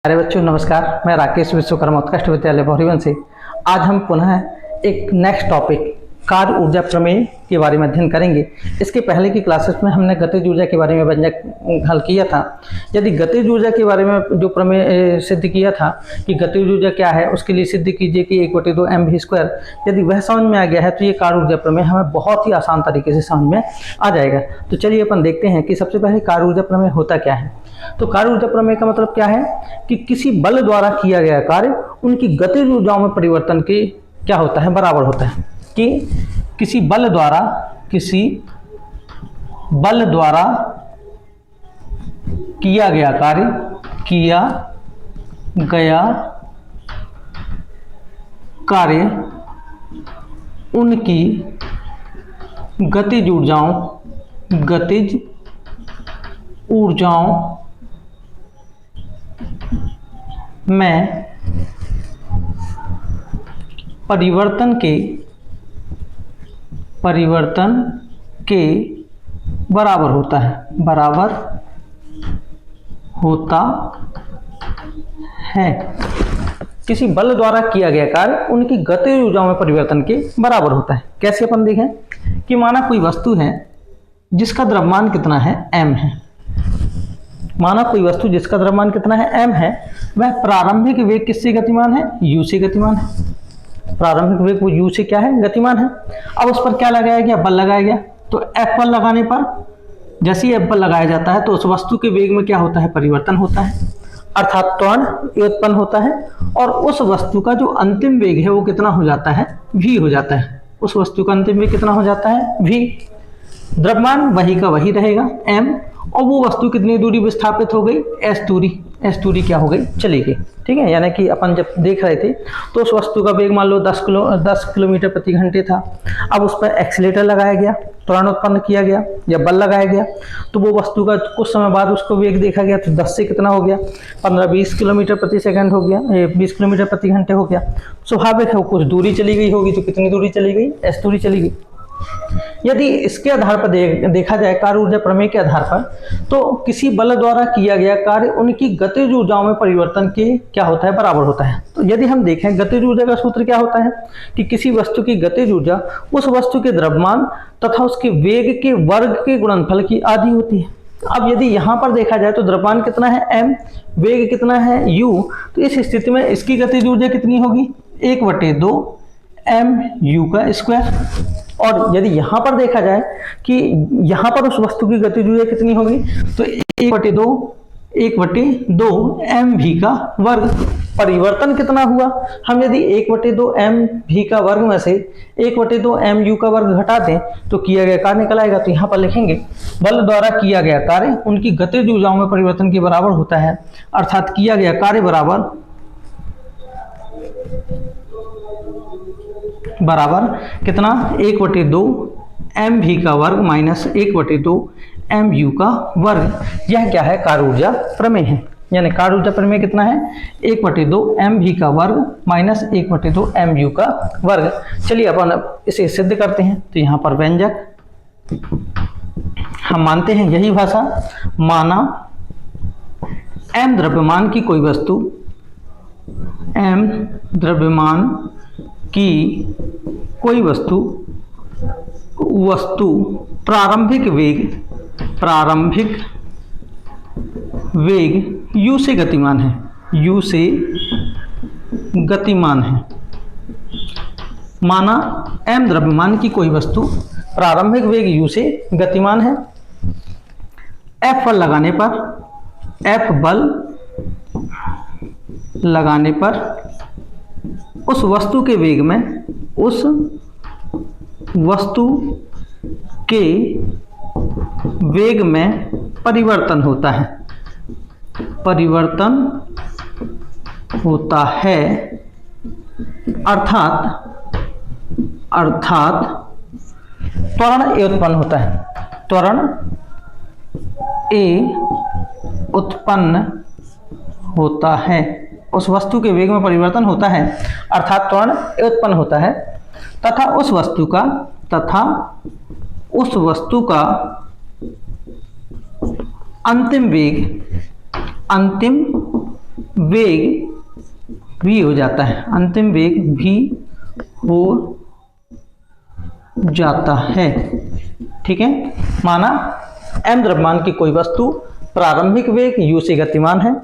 अरे बच्चों नमस्कार, मैं राकेश विश्वकर्मा उत्कृष्ट विद्यालय भौरीवन से आज हम पुनः एक नेक्स्ट टॉपिक कार्य ऊर्जा प्रमेय के बारे में अध्ययन करेंगे। इसके पहले की क्लासेस में हमने गतिज ऊर्जा के बारे में व्यंजक हल किया था। यदि गतिज ऊर्जा के बारे में जो प्रमेय सिद्ध किया था कि गतिज ऊर्जा क्या है, उसके लिए सिद्ध कीजिए कि 1/2 mv²। यदि वह समझ में आ गया है तो ये कार्य ऊर्जा प्रमेय हमें बहुत ही आसान तरीके से समझ में आ जाएगा। तो चलिए अपन देखते हैं कि सबसे पहले कार्य ऊर्जा प्रमेय होता क्या है। तो कार्य ऊर्जा प्रमेय का मतलब क्या है कि किसी बल द्वारा किया गया कार्य उनकी गतिज ऊर्जाओं में परिवर्तन के क्या होता है, बराबर होता है। कि किसी बल द्वारा किया गया कार्य उनकी गतिज ऊर्जाओं में परिवर्तन के बराबर होता है। किसी बल द्वारा किया गया कार्य उनकी गतिज ऊर्जाओं में परिवर्तन के बराबर होता है। कैसे अपन देखें कि माना कोई वस्तु है जिसका द्रव्यमान कितना है, m है। माना कोई वस्तु जिसका द्रव्यमान कितना है, m है, वह प्रारंभिक वेग किससे गतिमान है, u से गतिमान है। प्रारंभिक वेग वो u से क्या है, गतिमान है। अब उस पर क्या लगाया गया, बल लगाया गया। तो F बल लगाने पर जैसे ही F बल लगाया जाता है तो उस वस्तु के वेग में क्या होता है, परिवर्तन होता है, अर्थात त्वरण उत्पन्न होता है। और उस वस्तु का जो अंतिम वेग है वो कितना हो जाता है, v हो जाता है। उस वस्तु का अंतिम वेग कितना हो जाता है, v। द्रव्यमान वही का वही रहेगा, m, और वो वस्तु कितनी दूरी विस्थापित हो गई, s दूरी क्या हो गई, चली गई। ठीक है, यानी कि अपन जब देख रहे थे तो उस वस्तु का वेग मान लो 10 किलोमीटर प्रति घंटे था। अब उस पर एक्सीलेटर लगाया गया, त्वरण उत्पन्न किया गया या बल लगाया गया, तो वो वस्तु का कुछ समय बाद उसको वेग देखा गया तो 10 से कितना हो गया, 15-20 किलोमीटर प्रति सेकंड हो गया, 20 किलोमीटर प्रति घंटे हो गया। स्वाभाविक है कुछ दूरी चली गई होगी, तो कितनी दूरी चली गई, s दूरी चली गई। यदि इसके आधार पर देखा जाए कार्य ऊर्जा प्रमेय के आधार पर, तो किसी बल द्वारा किया गया कार्य उनकी गतिज ऊर्जाओं में परिवर्तन के क्या होता है, बराबर होता है। तो यदि हम देखें गतिज ऊर्जा का सूत्र क्या होता है कि किसी वस्तु की गतिज ऊर्जा उस वस्तु के द्रव्यमान तथा उसके वेग के वर्ग के गुणनफल की आधी होती है। अब यदि यहाँ पर देखा जाए तो द्रव्यमान कितना है, m, वेग कितना है, u, तो इस स्थिति में इसकी गतिज ऊर्जा कितनी होगी, 1/2 mu²। और यदि यहाँ पर देखा जाए कि यहाँ पर उस वस्तु की गतिज ऊर्जा कितनी होगी, तो 1/2 mv का वर्ग। परिवर्तन कितना हुआ, हम यदि 1/2 mv का वर्ग में से 1/2 mu का वर्ग घटा दें तो किया गया कार्य निकल आएगा। तो यहाँ पर लिखेंगे बल द्वारा किया गया कार्य उनकी गतिज ऊर्जाओं में परिवर्तन के बराबर होता है, अर्थात किया गया कार्य बराबर कितना, 1/2 mv का वर्ग माइनस 1/2 mu का वर्ग। यह क्या है, कार्य ऊर्जा प्रमेय है। यानी कार्य ऊर्जा प्रमेय कितना है, 1/2 mv का वर्ग माइनस 1/2 mu का वर्ग। चलिए अपन इसे सिद्ध करते हैं। तो यहाँ पर व्यंजक हम मानते हैं यही भाषा। माना m द्रव्यमान की कोई वस्तु, m द्रव्यमान की कोई वस्तु प्रारंभिक वेग u से गतिमान है, माना m द्रव्यमान की कोई वस्तु प्रारंभिक वेग u से गतिमान है। F बल लगाने पर उस वस्तु के वेग में परिवर्तन होता है, अर्थात त्वरण ए उत्पन्न होता है, उस वस्तु के वेग में परिवर्तन होता है अर्थात त्वरण उत्पन्न होता है तथा उस वस्तु का अंतिम वेग v हो जाता है, अंतिम वेग v हो जाता है। ठीक है, माना m द्रव्यमान की कोई वस्तु प्रारंभिक वेग u से गतिमान है,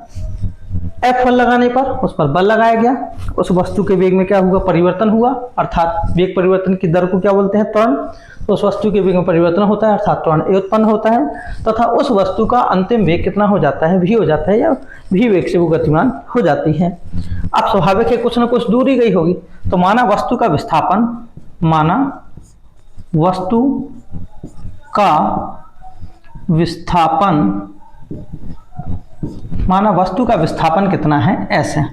F बल लगाने पर उस पर बल लगाया गया, उस वस्तु के वेग में क्या हुआ, परिवर्तन हुआ, अर्थात वेग परिवर्तन की दर को क्या बोलते हैं, त्वरण। तो उस वस्तु के वेग में परिवर्तन होता है अर्थात त्वरण ए उत्पन्न होता है, तथा उस वस्तु का अंतिम वेग कितना हो जाता है, v हो जाता है, या v वेग से वो गतिमान हो जाती है। अब स्वाभाविक है कुछ ना कुछ दूरी गई होगी, तो माना वस्तु का विस्थापन, माना वस्तु का विस्थापन, माना वस्तु का विस्थापन कितना है, s है।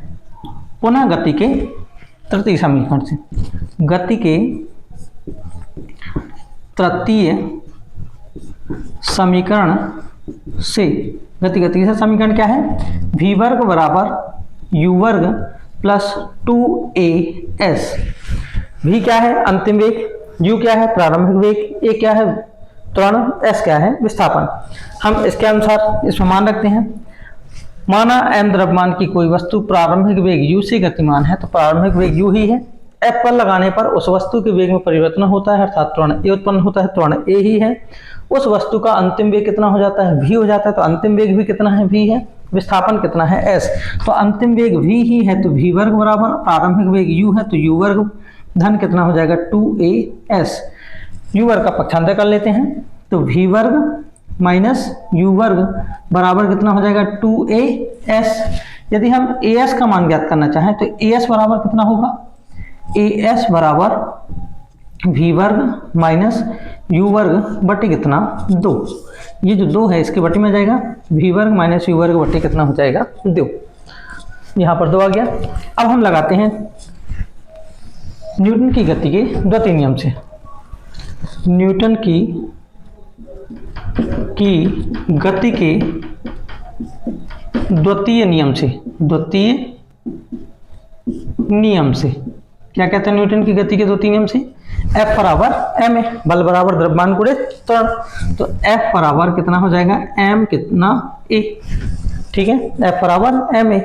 पुनः गति के तृतीय समीकरण से, गति के तृतीय समीकरण से, गति का तीसरा समीकरण क्या है, v वर्ग बराबर u वर्ग प्लस 2as। v क्या है, अंतिम वेग, u क्या है, प्रारंभिक वेग, a क्या है, त्वरण, s क्या है, विस्थापन। हम इसके अनुसार इसमें मान रखते हैं। माना m द्रव्यमान की कोई वस्तु प्रारंभिक वेग u से गतिमान है, तो प्रारंभिक वेग u ही है, F पर लगाने पर उस वस्तु के वेग में परिवर्तन होता है अर्थात त्वरण a उत्पन्न होता है, त्वरण a ही है। उस वस्तु का अंतिम वेग कितना हो जाता है, v हो जाता है, तो अंतिम वेग भी कितना है, v है, विस्थापन कितना है, s। तो अंतिम वेग v ही है, तो v वर्ग बराबर प्रारंभिक वेग u है, तो u वर्ग धन कितना हो जाएगा, 2as। u वर्ग का पक्षांतर कर लेते हैं, तो v वर्ग माइनस u वर्ग बराबर कितना हो जाएगा, 2as। यदि हम as का मान ज्ञात करना चाहें तो as बराबर कितना होगा, as बराबर v वर्ग माइनस u वर्ग बटे कितना, 2। ये जो 2 है इसके बटे में जाएगा, v वर्ग माइनस u वर्ग बटे कितना हो जाएगा, 2। यहाँ पर 2 आ गया। अब हम लगाते हैं न्यूटन की गति के द्वितीय नियम से, न्यूटन की गति के द्वितीय नियम से, द्वितीय नियम से क्या कहते हैं, न्यूटन की गति के द्वितीय नियम से F बराबर ma, बल बराबर द्रव्यमान गुणित त्वरण। तो F बराबर कितना हो जाएगा, m कितना a। ठीक है, F बराबर ma।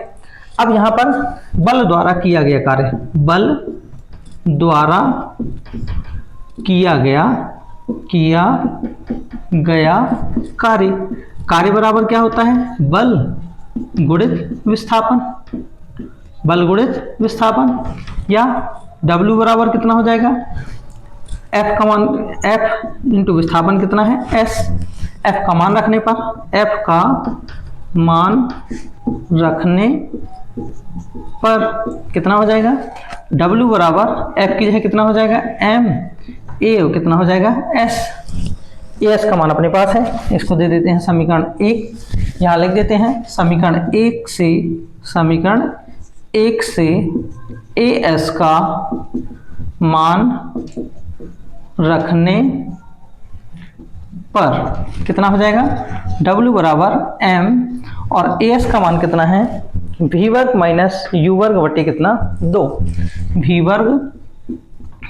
अब यहाँ पर बल द्वारा किया गया कार्य, बल द्वारा किया गया कार्य बराबर क्या होता है, बल गुणित विस्थापन, बल गुणित विस्थापन, या W बराबर कितना हो जाएगा, F का मान, F इंटू विस्थापन कितना है, S। F का मान रखने पर, F का मान रखने पर कितना हो जाएगा, W बराबर F की जगह कितना हो जाएगा, M, A कितना हो जाएगा, S। एस का मान अपने पास है, इसको दे देते हैं समीकरण 1, यहाँ लिख देते हैं समीकरण 1 से एस का मान रखने पर कितना हो जाएगा, W बराबर m, और एस का मान कितना है, v वर्ग माइनस u वर्ग बटे कितना, 2। v वर्ग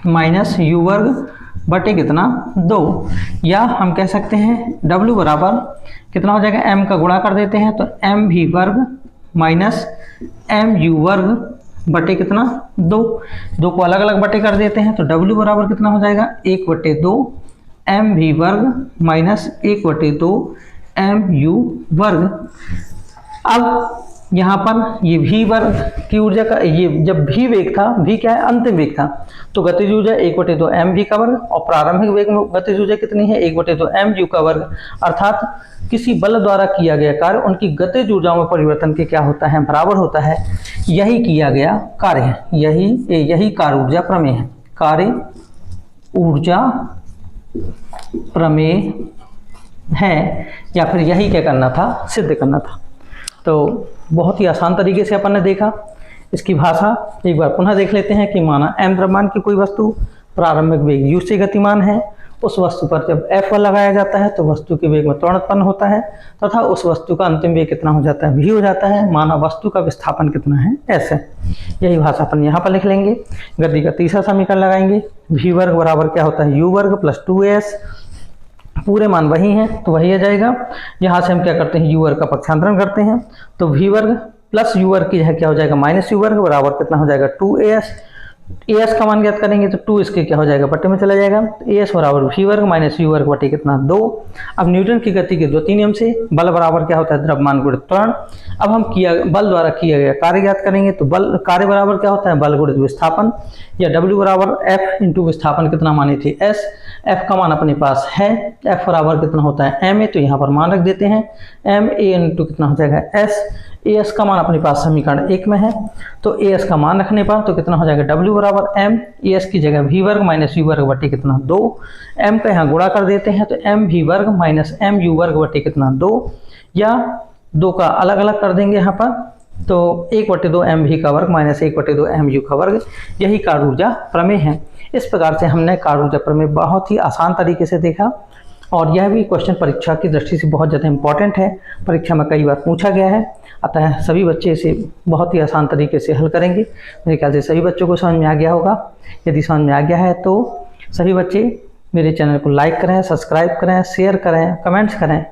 माइनस u वर्ग बटे कितना, 2। या हम कह सकते हैं W बराबर कितना हो जाएगा, m का गुणा कर देते हैं, तो mv वर्ग माइनस mu वर्ग बटे कितना, 2। 2 को अलग अलग बटे कर देते हैं, तो W बराबर कितना हो जाएगा, 1/2 mv वर्ग माइनस 1/2 mu वर्ग। अब यहाँ पर ये v वर्ग की ऊर्जा का, ये जब v वेग था, v क्या है, अंतिम वेग था, तो गतिज ऊर्जा 1/2 mv का वर्ग, और प्रारंभिक वेग में गतिज ऊर्जा कितनी है, 1/2 mu का वर्ग। अर्थात किसी बल द्वारा किया गया कार्य उनकी गतिज ऊर्जाओं में परिवर्तन के क्या होता है, बराबर होता है। यही किया गया कार्य है, यही कार्य ऊर्जा प्रमेय है, कार्य ऊर्जा प्रमेय है, या फिर यही क्या करना था, सिद्ध करना था। तो बहुत ही आसान तरीके से अपन ने देखा। इसकी भाषा एक बार पुनः देख लेते हैं कि माना m द्रव्यमान की कोई वस्तु प्रारंभिक वेग u से गतिमान है, उस वस्तु पर जब F बल लगाया जाता है तो वस्तु के वेग में त्वरण उत्पन्न होता है, तथा उस वस्तु का अंतिम वेग कितना हो जाता है, v हो जाता है। माना वस्तु का विस्थापन कितना है, s है। यही भाषा अपन यहाँ पर लिख लेंगे। गति का तीसरा समीकरण लगाएंगे, v वर्ग बराबर क्या होता है, u वर्ग प्लस 2s, पूरे मान वही हैं तो वही आ जाएगा। यहाँ से हम क्या करते हैं, u वर्ग का पक्षांतरण करते हैं, तो v वर्ग प्लस यू वर्ग की जगह क्या हो जाएगा माइनस यू वर्ग बराबर कितना हो जाएगा 2as। as का मान ज्ञात करेंगे तो 2 इसके क्या हो जाएगा बट्टे में चला जाएगा, तो as बराबर v वर्ग माइनस u वर्ग बटे कितना 2। अब न्यूटन की गति के द्वितीय नियम से बल बराबर क्या होता है द्रव्यमान गुणित त्वरण। अब हम बल द्वारा किया गया कार्य ज्ञात करेंगे तो बल कार्य बराबर क्या होता है बल गुणित विस्थापन, या w बराबर f इंटू विस्थापन कितना माने थे s। f का मान अपने पास है, f बराबर कितना होता है ma, तो यहाँ पर मान रख देते हैं ma इंटू कितना हो जाएगा s। as का मान अपने पास समीकरण 1 में है, तो as का मान रखने पर तो कितना हो जाएगा w बराबर m, as की जगह v वर्ग माइनस u वर्ग बटे कितना 2, m का यहाँ गुणा कर देते हैं तो m v वर्ग माइनस m u वर्ग बटे कितना 2, या 2 का अलग अलग कर देंगे यहाँ पर तो 1/2 m v का वर्ग माइनस 1/2 m u का वर्ग। यही कार्य ऊर्जा प्रमेय है। इस प्रकार से हमने कार्य ऊर्जा प्रमेय बहुत ही आसान तरीके से देखा, और यह भी क्वेश्चन परीक्षा की दृष्टि से बहुत ज़्यादा इंपॉर्टेंट है, परीक्षा में कई बार पूछा गया है, अतः सभी बच्चे इसे बहुत ही आसान तरीके से हल करेंगे। मेरे ख्याल से सभी बच्चों को समझ में आ गया होगा। यदि समझ में आ गया है तो सभी बच्चे मेरे चैनल को लाइक करें, सब्सक्राइब करें, शेयर करें, कमेंट्स करें।